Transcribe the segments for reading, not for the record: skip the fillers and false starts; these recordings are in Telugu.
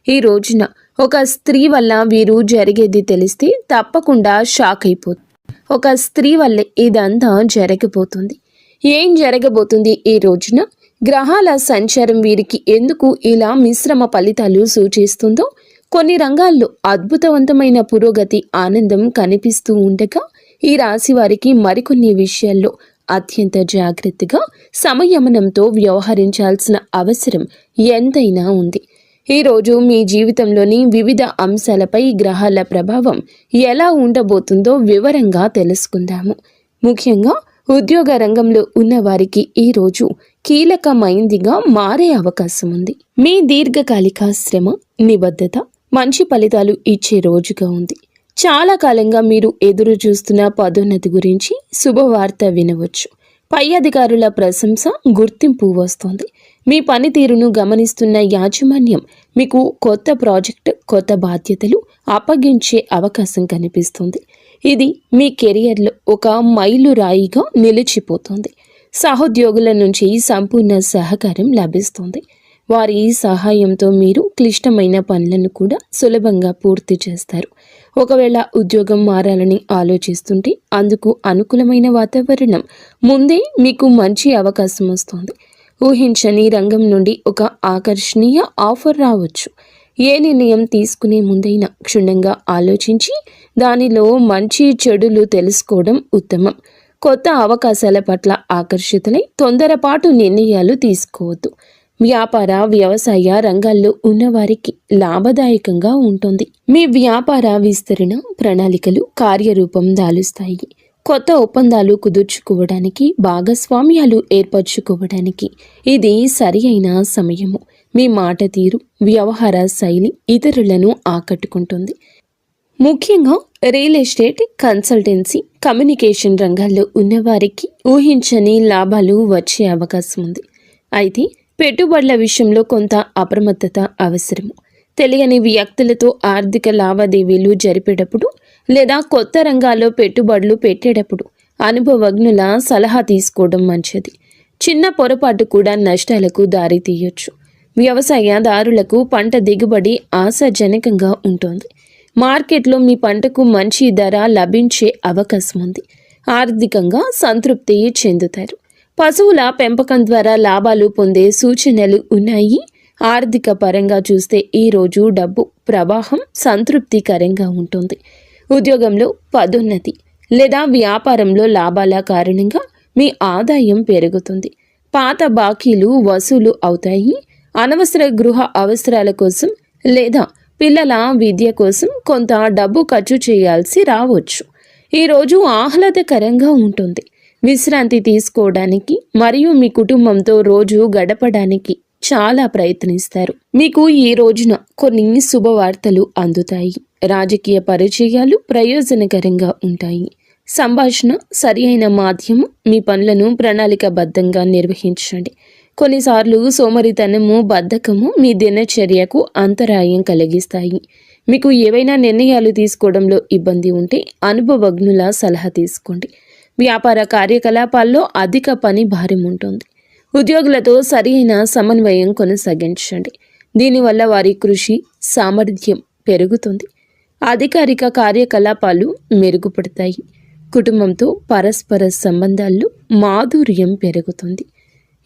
ఈ రోజున ఒక స్త్రీ వల్ల వీరు జరిగేది తెలిస్తే తప్పకుండా షాక్ అయిపోతుంది. ఒక స్త్రీ వల్లే ఇదంతా జరగబోతుంది. ఏం జరగబోతుంది ఈ రోజున? గ్రహాల సంచారం వీరికి ఎందుకు ఇలా మిశ్రమ ఫలితాలు సూచిస్తుందో, కొన్ని రంగాల్లో అద్భుతవంతమైన పురోగతి, ఆనందం కనిపిస్తూ ఉండగా, ఈ రాశి వారికి మరికొన్ని విషయాల్లో అత్యంత జాగ్రత్తగా, సంయమనంతో వ్యవహరించాల్సిన అవసరం ఎంతైనా ఉంది. ఈరోజు మీ జీవితంలోని వివిధ అంశాలపై గ్రహాల ప్రభావం ఎలా ఉండబోతుందో వివరంగా తెలుసుకుందాము. ముఖ్యంగా ఉద్యోగ రంగంలో ఉన్నవారికి ఈరోజు కీలకమైందిగా మారే అవకాశం ఉంది. మీ దీర్ఘకాలిక శ్రమ, నిబద్ధత మంచి ఫలితాలు ఇచ్చే రోజుగా ఉంది. చాలా కాలంగా మీరు ఎదురు చూస్తున్న పదోన్నతి గురించి శుభవార్త వినవచ్చు. పై అధికారుల ప్రశంస, గుర్తింపు వస్తోంది. మీ పనితీరును గమనిస్తున్న యాజమాన్యం మీకు కొత్త ప్రాజెక్ట్, కొత్త బాధ్యతలు అప్పగించే అవకాశం కనిపిస్తుంది. ఇది మీ కెరియర్లో ఒక మైలురాయిగా నిలిచిపోతుంది. సహోద్యోగుల నుంచి సంపూర్ణ సహకారం లభిస్తుంది. వారి సహాయంతో మీరు క్లిష్టమైన పనులను కూడా సులభంగా పూర్తి చేస్తారు. ఒకవేళ ఉద్యోగం మారాలని ఆలోచిస్తుంటే అందుకు అనుకూలమైన వాతావరణం ముందే మీకు మంచి అవకాశం వస్తుంది. ఊహించని రంగం నుండి ఒక ఆకర్షణీయ ఆఫర్ రావచ్చు. ఏ నిర్ణయం తీసుకునే ముందైనా క్షుణ్ణంగా ఆలోచించి దానిలో మంచి చెడులు తెలుసుకోవడం ఉత్తమం. కొత్త అవకాశాల పట్ల ఆకర్షితులై తొందరపాటు నిర్ణయాలు తీసుకోవద్దు. వ్యాపార, వ్యవసాయ రంగాల్లో ఉన్నవారికి లాభదాయకంగా ఉంటుంది. మీ వ్యాపార విస్తరణ ప్రణాళికలు కార్యరూపం దాలుస్తాయి. కొత్త ఒప్పందాలు కుదుర్చుకోవడానికి, భాగస్వామ్యాలు ఏర్పరచుకోవడానికి ఇది సరి అయిన సమయము. మీ మాట తీరు, వ్యవహార శైలి ఇతరులను ఆకట్టుకుంటుంది. ముఖ్యంగా రియల్ ఎస్టేట్, కన్సల్టెన్సీ, కమ్యూనికేషన్ రంగాల్లో ఉన్నవారికి ఊహించని లాభాలు వచ్చే అవకాశం ఉంది. అయితే పెట్టుబడుల విషయంలో కొంత అప్రమత్తత అవసరము. తెలియని వ్యక్తులతో ఆర్థిక లావాదేవీలు జరిపేటప్పుడు లేదా కొత్త రంగాల్లో పెట్టుబడులు పెట్టేటప్పుడు అనుభవజ్ఞుల సలహా తీసుకోవడం మంచిది. చిన్న పొరపాటు కూడా నష్టాలకు దారితీయొచ్చు. వ్యవసాయదారులకు పంట దిగుబడి ఆశాజనకంగా ఉంటుంది. మార్కెట్లో మీ పంటకు మంచి ధర లభించే అవకాశం ఉంది. ఆర్థికంగా సంతృప్తి చెందుతారు. పశువుల పెంపకం ద్వారా లాభాలు పొందే సూచనలు ఉన్నాయి. ఆర్థిక పరంగా చూస్తే ఈరోజు డబ్బు ప్రవాహం సంతృప్తికరంగా ఉంటుంది. ఉద్యోగంలో పదోన్నతి లేదా వ్యాపారంలో లాభాల కారణంగా మీ ఆదాయం పెరుగుతుంది. పాత బాకీలు వసూలు అవుతాయి. అనవసర గృహ అవసరాల కోసం లేదా పిల్లల విద్య కోసం కొంత డబ్బు ఖర్చు చేయాల్సి రావచ్చు. ఈరోజు ఆహ్లాదకరంగా ఉంటుంది. విశ్రాంతి తీసుకోవడానికి మరియు మీ కుటుంబంతో రోజు గడపడానికి చాలా ప్రయత్నిస్తారు. మీకు ఈ రోజున కొన్ని శుభవార్తలు అందుతాయి. రాజకీయ పరిచయాలు ప్రయోజనకరంగా ఉంటాయి. సంభాషణ సరి అయిన మాధ్యమం. మీ పనులను ప్రణాళికబద్ధంగా నిర్వహించండి. కొన్నిసార్లు సోమరితనము, బద్ధకము మీ దినచర్యకు అంతరాయం కలిగిస్తాయి. మీకు ఏవైనా నిర్ణయాలు తీసుకోవడంలో ఇబ్బంది ఉంటే అనుభవజ్ఞుల సలహా తీసుకోండి. వ్యాపార కార్యకలాపాల్లో అధిక పని భారం ఉంటుంది. ఉద్యోగులతో సరైన సమన్వయం కొనసాగించండి. దీనివల్ల వారి కృషి సామర్థ్యం పెరుగుతుంది. అధికారిక కార్యకలాపాలు మెరుగుపడతాయి. కుటుంబంతో పరస్పర సంబంధాల్లో మాధుర్యం పెరుగుతుంది.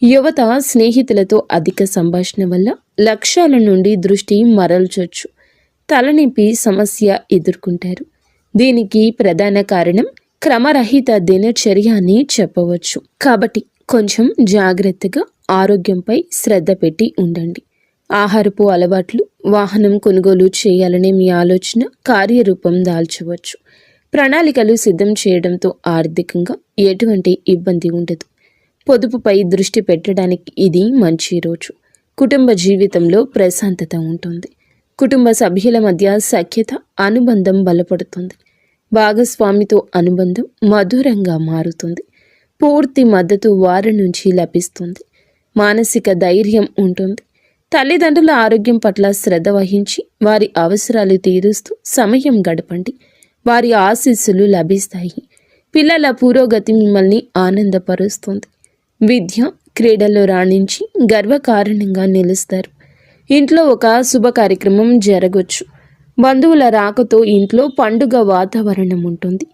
యువత స్నేహితులతో అధిక సంభాషణ వల్ల లక్ష్యాల నుండి దృష్టి మరల్చొచ్చు. తలనొప్పి సమస్య ఎదుర్కొంటారు. దీనికి ప్రధాన కారణం క్రమరహిత దినచర్య అని చెప్పవచ్చు. కాబట్టి కొంచెం జాగ్రత్తగా ఆరోగ్యంపై శ్రద్ధ పెట్టి ఉండండి. ఆహారపు అలవాట్లు, వాహనం కొనుగోలు చేయాలనే మీ ఆలోచన కార్యరూపం దాల్చవచ్చు. ప్రణాళికలు సిద్ధం చేయడంతో ఆర్థికంగా ఎటువంటి ఇబ్బంది ఉండదు. పొదుపుపై దృష్టి పెట్టడానికి ఇది మంచి రోజు. కుటుంబ జీవితంలో ప్రశాంతత ఉంటుంది. కుటుంబ సభ్యుల మధ్య సఖ్యత, అనుబంధం బలపడుతుంది. భాగస్వామితో అనుబంధం మధురంగా మారుతుంది. పూర్తి మద్దతు వారి నుంచి లభిస్తుంది. మానసిక ధైర్యం ఉంటుంది. తల్లిదండ్రుల ఆరోగ్యం పట్ల శ్రద్ధ వహించి వారి అవసరాలు తీరుస్తూ సమయం గడపండి. వారి ఆశీస్సులు లభిస్తాయి. పిల్లల పురోగతి మిమ్మల్ని ఆనందపరుస్తుంది. విద్య, క్రీడల్లో రాణించి గర్వకారణంగా నిలుస్తారు. ఇంట్లో ఒక శుభ కార్యక్రమం జరగొచ్చు. బంధువుల రాకతో ఇంట్లో పండుగ వాతావరణం ఉంటుంది.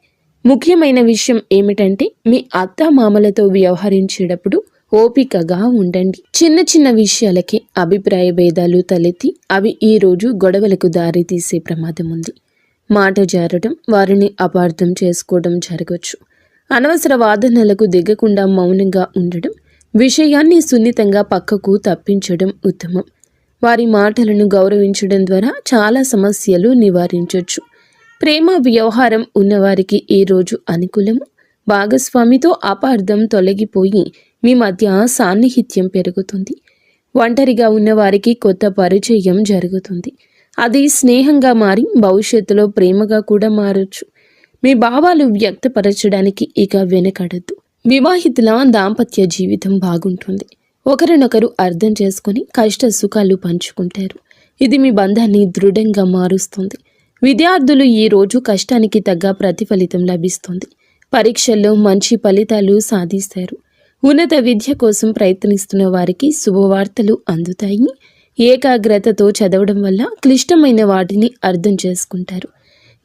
ముఖ్యమైన విషయం ఏమిటంటే మీ అత్తామామలతో వ్యవహరించేటప్పుడు ఓపికగా ఉండండి. చిన్న చిన్న విషయాలకి అభిప్రాయ భేదాలు తలెత్తి అవి ఈరోజు గొడవలకు దారి తీసే ప్రమాదం ఉంది. మాట జారడం, వారిని అపార్థం చేసుకోవడం జరగవచ్చు. అనవసర వాదనలకు దిగకుండా మౌనంగా ఉండడం, విషయాన్ని సున్నితంగా పక్కకు తప్పించడం ఉత్తమం. వారి మాటలను గౌరవించడం ద్వారా చాలా సమస్యలు నివారించవచ్చు. ప్రేమ వ్యవహారం ఉన్నవారికి ఈరోజు అనుకూలము. భాగస్వామితో అపార్థం తొలగిపోయి మీ మధ్య సాన్నిహిత్యం పెరుగుతుంది. ఒంటరిగా ఉన్నవారికి కొత్త పరిచయం జరుగుతుంది. అది స్నేహంగా మారి భవిష్యత్తులో ప్రేమగా కూడా మారచ్చు. మీ భావాలు వ్యక్తపరచడానికి ఇక వెనకడద్దు. వివాహితుల దాంపత్య జీవితం బాగుంటుంది. ఒకరినొకరు అర్థం చేసుకొని కష్ట సుఖాలు పంచుకుంటారు. ఇది మీ బంధాన్ని దృఢంగా మారుస్తుంది. విద్యార్థులు ఈరోజు కష్టానికి తగ్గ ప్రతిఫలితం లభిస్తుంది. పరీక్షల్లో మంచి ఫలితాలు సాధిస్తారు. ఉన్నత విద్య కోసం ప్రయత్నిస్తున్న వారికి శుభవార్తలు అందుతాయి. ఏకాగ్రతతో చదవడం వల్ల క్లిష్టమైన వాటిని అర్థం చేసుకుంటారు.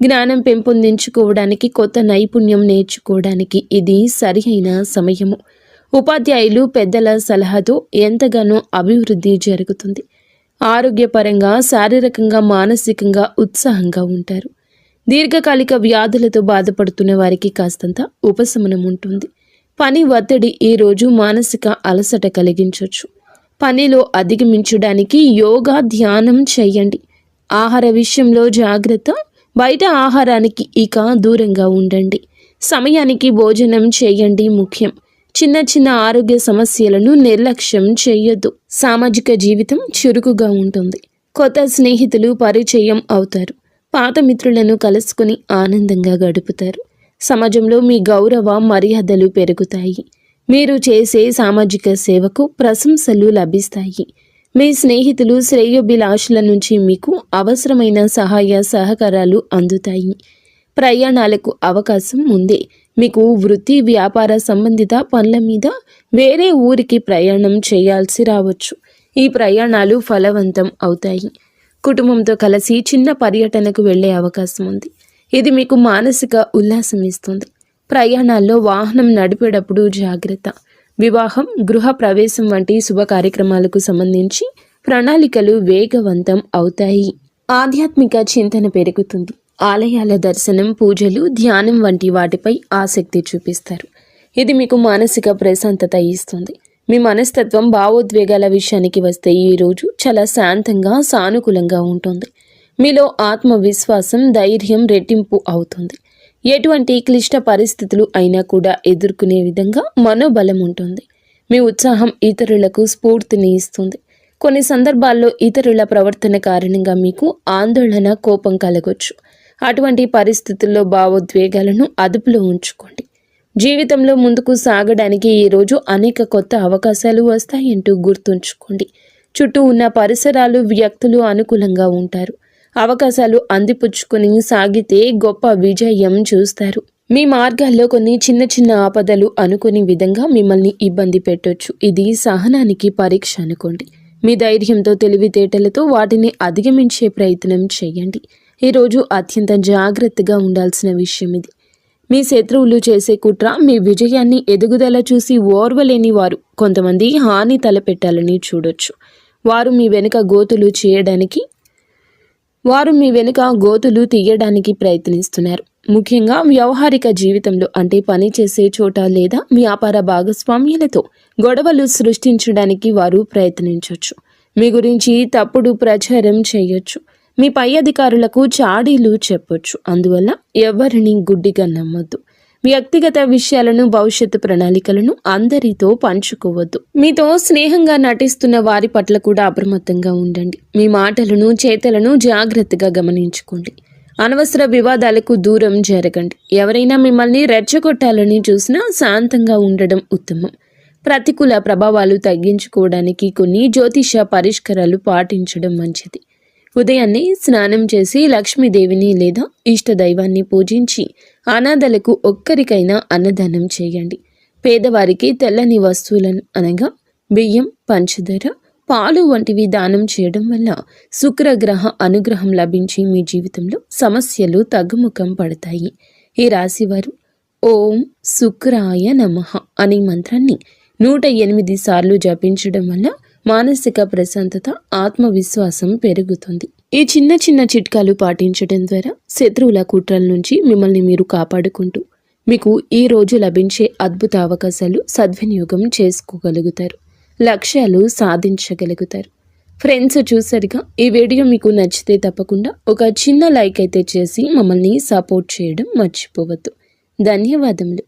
జ్ఞానం పెంపొందించుకోవడానికి, కొత్త నైపుణ్యం నేర్చుకోవడానికి ఇది సరియైన సమయము. ఉపాధ్యాయులు పెద్దల సలహాతో ఎంతగానో అభివృద్ధి జరుగుతుంది. ఆరోగ్యపరంగా, శారీరకంగా, మానసికంగా ఉత్సాహంగా ఉంటారు. దీర్ఘకాలిక వ్యాధులతో బాధపడుతున్న వారికి కాస్తంత ఉపశమనం ఉంటుంది. పని ఒత్తిడి ఈరోజు మానసిక అలసట కలిగించవచ్చు. పనిలో అధిగమించడానికి యోగా, ధ్యానం చేయండి. ఆహార విషయంలో జాగ్రత్త. బయట ఆహారానికి ఇక దూరంగా ఉండండి. సమయానికి భోజనం చేయండి ముఖ్యం. చిన్న చిన్న ఆరోగ్య సమస్యలను నిర్లక్ష్యం చేయొద్దు. సామాజిక జీవితం చురుకుగా ఉంటుంది. కొత్త స్నేహితులు పరిచయం అవుతారు. పాత మిత్రులను కలుసుకుని ఆనందంగా గడుపుతారు. సమాజంలో మీ గౌరవ మర్యాదలు పెరుగుతాయి. మీరు చేసే సామాజిక సేవకు ప్రశంసలు లభిస్తాయి. మీ స్నేహితులు శ్రేయోభిలాషుల నుంచి మీకు అవసరమైన సహాయ సహకారాలు అందుతాయి. ప్రయాణాలకు అవకాశం ఉంది. మీకు వృత్తి వ్యాపార సంబంధిత పనుల మీద వేరే ఊరికి ప్రయాణం చేయాల్సి రావచ్చు. ఈ ప్రయాణాలు ఫలవంతం అవుతాయి. కుటుంబంతో కలిసి చిన్న పర్యటనకు వెళ్ళే అవకాశం ఉంది. ఇది మీకు మానసిక ఉల్లాసం ఇస్తుంది. ప్రయాణాల్లో వాహనం నడిపేటప్పుడు జాగ్రత్త. వివాహం, గృహ ప్రవేశం వంటి శుభ కార్యక్రమాలకు సంబంధించి ప్రణాళికలు వేగవంతం అవుతాయి. ఆధ్యాత్మిక చింతన పెరుగుతుంది. ఆలయాల దర్శనం, పూజలు, ధ్యానం వంటి వాటిపై ఆసక్తి చూపిస్తారు. ఇది మీకు మానసిక ప్రశాంతత ఇస్తుంది. మీ మనస్తత్వం, భావోద్వేగాల విషయానికి వస్తే ఈరోజు చాలా శాంతంగా, సానుకూలంగా ఉంటుంది. మీలో ఆత్మవిశ్వాసం, ధైర్యం రెట్టింపు అవుతుంది. ఎటువంటి క్లిష్ట పరిస్థితులు అయినా కూడా ఎదుర్కొనే విధంగా మనోబలం ఉంటుంది. మీ ఉత్సాహం ఇతరులకు స్ఫూర్తిని ఇస్తుంది. కొన్ని సందర్భాల్లో ఇతరుల ప్రవర్తన కారణంగా మీకు ఆందోళన, కోపం కలగొచ్చు. అటువంటి పరిస్థితుల్లో భావోద్వేగాలను అదుపులో ఉంచుకోండి. జీవితంలో ముందుకు సాగడానికి ఈరోజు అనేక కొత్త అవకాశాలు వస్తాయంటూ గుర్తుంచుకోండి. చుట్టూ ఉన్న పరిసరాలు, వ్యక్తులు అనుకూలంగా ఉంటారు. అవకాశాలు అందిపుచ్చుకొని సాగితే గొప్ప విజయం చూస్తారు. మీ మార్గాల్లో కొన్ని చిన్న చిన్న ఆపదలు అనుకునే విధంగా మిమ్మల్ని ఇబ్బంది పెట్టొచ్చు. ఇది సహనానికి పరీక్ష అనుకోండి. మీ ధైర్యంతో, తెలివితేటలతో వాటిని అధిగమించే ప్రయత్నం చేయండి. ఈరోజు అత్యంత జాగ్రత్తగా ఉండాల్సిన విషయం ఇది. మీ శత్రువులు చేసే కుట్ర, మీ విజయాన్ని, ఎదుగుదల చూసి ఓర్వలేని వారు కొంతమంది హాని తలపెట్టాలని చూడొచ్చు. వారు మీ వెనుక గోతులు తీయడానికి ప్రయత్నిస్తున్నారు. ముఖ్యంగా వ్యవహారిక జీవితంలో, అంటే పని చేసే చోట లేదా వ్యాపార భాగస్వామ్యాలతో గొడవలు సృష్టించడానికి వారు ప్రయత్నించవచ్చు. మీ గురించి తప్పుడు ప్రచారం చేయొచ్చు. మీ పై అధికారులకు చాడీలు చెప్పొచ్చు. అందువల్ల ఎవరిని గుడ్డిగా నమ్మొద్దు. వ్యక్తిగత విషయాలను, భవిష్యత్తు ప్రణాళికలను అందరితో పంచుకోవద్దు. మీతో స్నేహంగా నటిస్తున్న వారి పట్ల కూడా అప్రమత్తంగా ఉండండి. మీ మాటలను, చేతలను జాగ్రత్తగా గమనించుకోండి. అనవసర వివాదాలకు దూరం జరగండి. ఎవరైనా మిమ్మల్ని రెచ్చగొట్టాలని చూసినా శాంతంగా ఉండడం ఉత్తమం. ప్రతికూల ప్రభావాలు తగ్గించుకోవడానికి కొన్ని జ్యోతిష పరిష్కారాలు పాటించడం మంచిది. ఉదయాన్నే స్నానం చేసి లక్ష్మీదేవిని లేదా ఇష్టదైవాన్ని పూజించి అనాథలకు ఒక్కరికైనా అన్నదానం చేయండి. పేదవారికి తెల్లని వస్తువులను అనగా బియ్యం, పంచదార, పాలు వంటివి దానం చేయడం వల్ల శుక్రగ్రహ అనుగ్రహం లభించి మీ జీవితంలో సమస్యలు తగ్గుముఖం పడతాయి. ఈ రాశివారు ఓం శుక్రాయ నమః అనే మంత్రాన్ని 108 సార్లు జపించడం వల్ల మానసిక ప్రశాంతత, ఆత్మవిశ్వాసం పెరుగుతుంది. ఈ చిన్న చిన్న చిట్కాలు పాటించడం ద్వారా శత్రువుల కుట్రల నుంచి మిమ్మల్ని మీరు కాపాడుకుంటూ మీకు ఈ రోజు లభించే అద్భుత అవకాశాలు సద్వినియోగం చేసుకోగలుగుతారు. లక్ష్యాలు సాధించగలుగుతారు. ఫ్రెండ్స్, చూసారుగా, ఈ వీడియో మీకు నచ్చితే తప్పకుండా ఒక చిన్న లైక్ అయితే చేసి మమ్మల్ని సపోర్ట్ చేయడం మర్చిపోవద్దు. ధన్యవాదములు.